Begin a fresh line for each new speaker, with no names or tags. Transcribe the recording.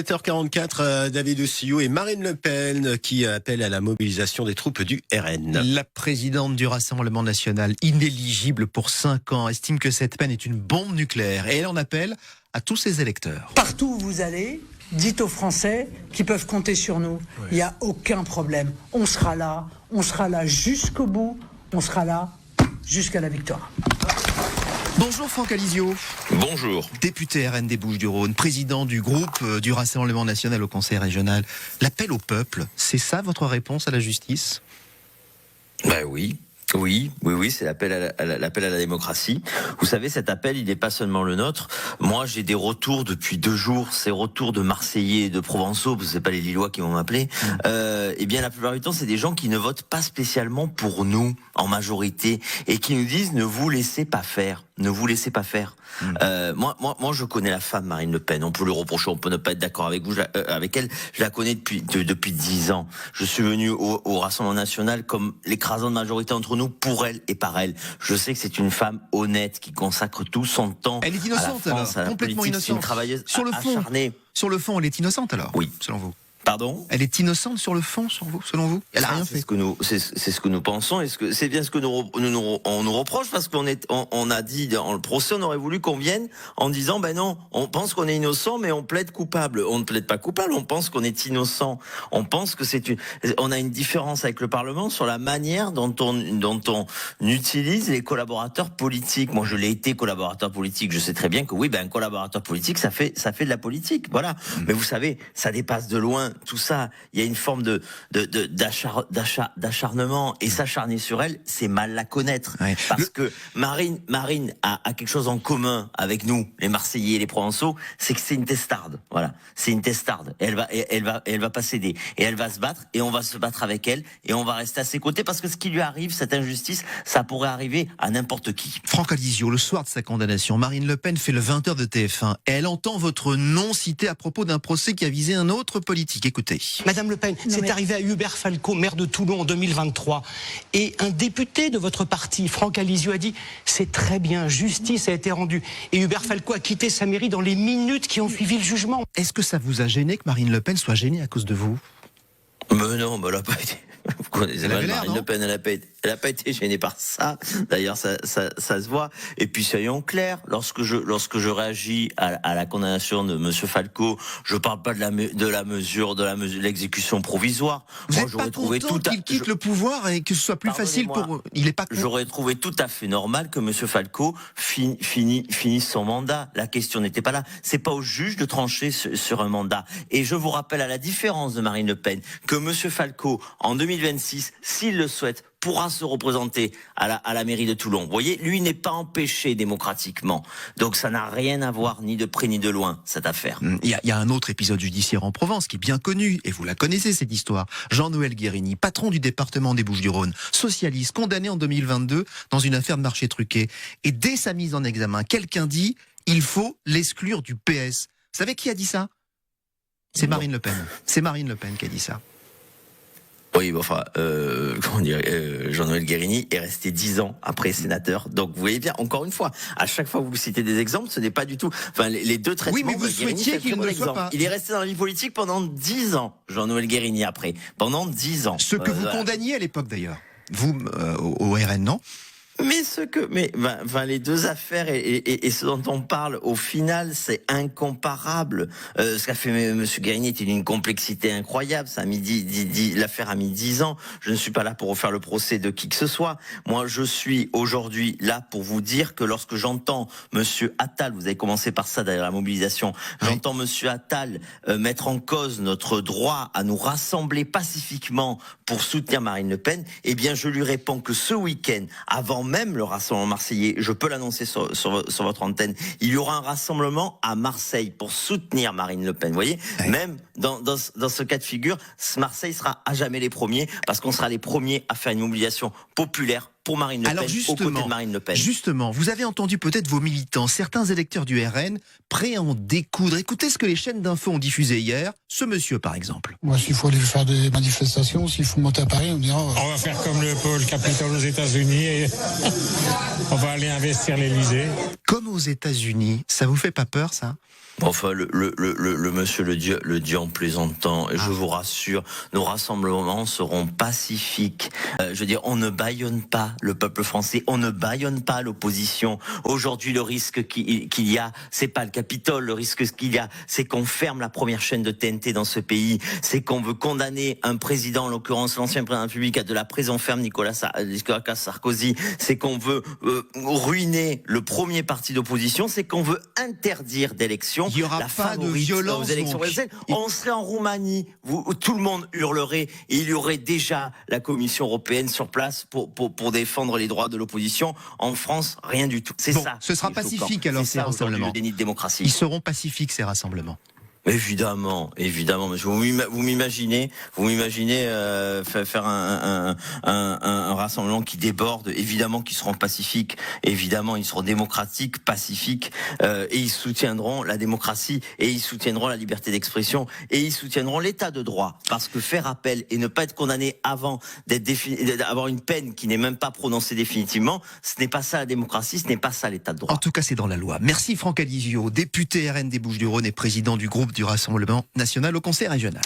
7h44, David Ossillot et Marine Le Pen qui appellent à la mobilisation des troupes du RN.
La présidente du Rassemblement national, inéligible pour 5 ans, estime que cette peine est une bombe nucléaire et elle en appelle à tous ses électeurs.
Partout où vous allez, dites aux Français qu'ils peuvent compter sur nous. Il n'y a aucun problème. On sera là jusqu'au bout, on sera là jusqu'à la victoire.
Bonjour Franck Alizio.
Bonjour.
Député RN des Bouches-du-Rhône, président du groupe du Rassemblement national au Conseil régional. L'appel au peuple, c'est ça votre réponse à la justice ?
Ben oui. Oui, c'est l'appel à la démocratie. Vous savez, cet appel, il n'est pas seulement le nôtre. Moi, j'ai des retours depuis 2 jours, ces retours de Marseillais et de Provençaux, parce que c'est pas les Lillois qui vont m'appeler. Eh bien, la plupart du temps, c'est des gens qui ne votent pas spécialement pour nous, en majorité, et qui nous disent ne vous laissez pas faire. Ne vous laissez pas faire. Moi, je connais la femme Marine Le Pen. On peut le reprocher, on peut ne pas être d'accord avec vous, avec elle. Je la connais depuis 10 ans. Je suis venu au Rassemblement national comme l'écrasante majorité entre nous, pour elle et par elle. Je sais que c'est une femme honnête qui consacre tout son temps.
Elle est innocente
à la France,
alors, complètement innocente.
C'est une travailleuse acharnée.
Sur le fond, elle est innocente alors.
Oui,
selon vous.
Pardon ?
Elle est innocente sur le fond, selon vous ? Elle a rien fait.
C'est ce que nous pensons. C'est bien ce que on nous reproche, parce on a dit dans le procès, on aurait voulu qu'on vienne en disant ben non, on pense qu'on est innocent, mais on plaide coupable. On ne plaide pas coupable, on pense qu'on est innocent. On pense que on a une différence avec le Parlement sur la manière dont on utilise les collaborateurs politiques. Moi, je l'ai été collaborateur politique. Je sais très bien que oui, un collaborateur politique, ça fait de la politique. Voilà. Mais vous savez, ça dépasse de loin tout ça. Il y a une forme d'acharnement, et s'acharner sur elle, c'est mal la connaître. Ouais. Parce que Marine a quelque chose en commun avec nous, les Marseillais et les Provençaux, c'est que c'est une testarde. Voilà. C'est une testarde. Elle va pas céder. Et elle va se battre, et on va se battre avec elle, et on va rester à ses côtés, parce que ce qui lui arrive, cette injustice, ça pourrait arriver à n'importe qui.
Franck Alizio, le soir de sa condamnation, Marine Le Pen fait le 20h de TF1, et elle entend votre nom cité à propos d'un procès qui a visé un autre politique. Écoutez.
Madame Le Pen, c'est arrivé à Hubert Falco, maire de Toulon en 2023. Et un député de votre parti, Franck Alizio, a dit « C'est très bien, justice a été rendue ». Et Hubert Falco a quitté sa mairie dans les minutes qui ont suivi le jugement.
Est-ce que ça vous a gêné que Marine Le Pen soit gênée à cause de vous ?
Mais non, elle n'a pas été. Vous connaissez Marine Le Pen, elle n'a pas été gênée par ça. D'ailleurs, ça se voit. Et puis, soyons clairs, lorsque je réagis à la condamnation de Monsieur Falco, je parle pas de l'exécution provisoire.
Vous n'êtes pas content qu'il quitte le pouvoir et que ce soit plus facile pour...
J'aurais trouvé tout à fait normal que Monsieur Falco finisse son mandat. La question n'était pas là. C'est pas au juge de trancher sur un mandat. Et je vous rappelle, à la différence de Marine Le Pen, que Monsieur Falco, en 2026, s'il le souhaite, pourra se représenter à la mairie de Toulon. Vous voyez, lui n'est pas empêché démocratiquement. Donc ça n'a rien à voir ni de près ni de loin, cette affaire.
Il y a un autre épisode judiciaire en Provence qui est bien connu, et vous la connaissez cette histoire. Jean-Noël Guérini, patron du département des Bouches-du-Rhône, socialiste, condamné en 2022 dans une affaire de marché truqué. Et dès sa mise en examen, quelqu'un dit « il faut l'exclure du PS ». Vous savez qui a dit ça ? C'est Marine Le Pen. C'est Marine Le Pen qui a dit ça.
Oui, Jean-Noël Guérini est resté 10 ans après sénateur. Donc, vous voyez bien, encore une fois, à chaque fois que vous citez des exemples, ce n'est pas du tout... Enfin, les deux traitements...
Oui, mais vous souhaitiez qu'il ne le soit pas.
Il est resté dans la vie politique pendant 10 ans, Jean-Noël Guérini, après. Pendant 10 ans.
Ce que vous condamniez à l'époque, d'ailleurs. Vous, au RN, non ?
Mais les deux affaires et ce dont on parle, au final, c'est incomparable. Ce qu'a fait Monsieur Guérini était d'une complexité incroyable. Ça a l'affaire a mis 10 ans. Je ne suis pas là pour refaire le procès de qui que ce soit. Moi, je suis aujourd'hui là pour vous dire que lorsque j'entends Monsieur Attal, vous avez commencé par ça derrière la mobilisation, j'entends Monsieur Attal mettre en cause notre droit à nous rassembler pacifiquement pour soutenir Marine Le Pen, eh bien, je lui réponds que ce week-end, avant même le rassemblement marseillais, je peux l'annoncer sur votre antenne, il y aura un rassemblement à Marseille pour soutenir Marine Le Pen. Vous voyez, même dans ce cas de figure, Marseille sera à jamais les premiers, parce qu'on sera les premiers à faire une mobilisation populaire pour Marine Le Pen, aux côtés de Marine Le Pen.
Justement, vous avez entendu peut-être vos militants, certains électeurs du RN, prêts à en découdre. Écoutez ce que les chaînes d'infos ont diffusé hier, ce monsieur par exemple.
Moi, s'il faut aller faire des manifestations, s'il faut monter à Paris, on dira...
On va faire comme le pôle Capitole aux États-Unis et on va aller investir l'Élysée.
Comme aux États-Unis, ça vous fait pas peur ça ?
Enfin, le monsieur le dit en plaisantant, et je vous rassure, nos rassemblements seront pacifiques. Je veux dire, on ne bâillonne pas le peuple français, on ne bâillonne pas l'opposition. Aujourd'hui, le risque qu'il y a, c'est pas le Capitole, le risque qu'il y a, c'est qu'on ferme la première chaîne de TNT dans ce pays, c'est qu'on veut condamner un président, en l'occurrence l'ancien président de la République, à de la prison ferme, Nicolas Sarkozy, c'est qu'on veut ruiner le premier parti d'opposition, c'est qu'on veut interdire d'élections.
Il n'y aura pas de violence.
Aux élections présidentielles. On serait en Roumanie, tout le monde hurlerait et il y aurait déjà la Commission européenne sur place pour défendre les droits de l'opposition. En France, rien du tout. C'est
Bon,
ça.
ce sera pacifique alors ces rassemblements.
Le déni de démocratie.
Ils seront pacifiques ces rassemblements.
Évidemment. Monsieur, vous m'imaginez faire un rassemblement qui déborde, évidemment qu'ils seront pacifiques, évidemment ils seront démocratiques, pacifiques, et ils soutiendront la démocratie, et ils soutiendront la liberté d'expression, et ils soutiendront l'état de droit, parce que faire appel et ne pas être condamné avant d'avoir une peine qui n'est même pas prononcée définitivement, ce n'est pas ça la démocratie, ce n'est pas ça l'état de droit.
En tout cas, c'est dans la loi. Merci Franck Alizio, député RN des Bouches-du-Rhône et président du groupe du Rassemblement national au Conseil régional.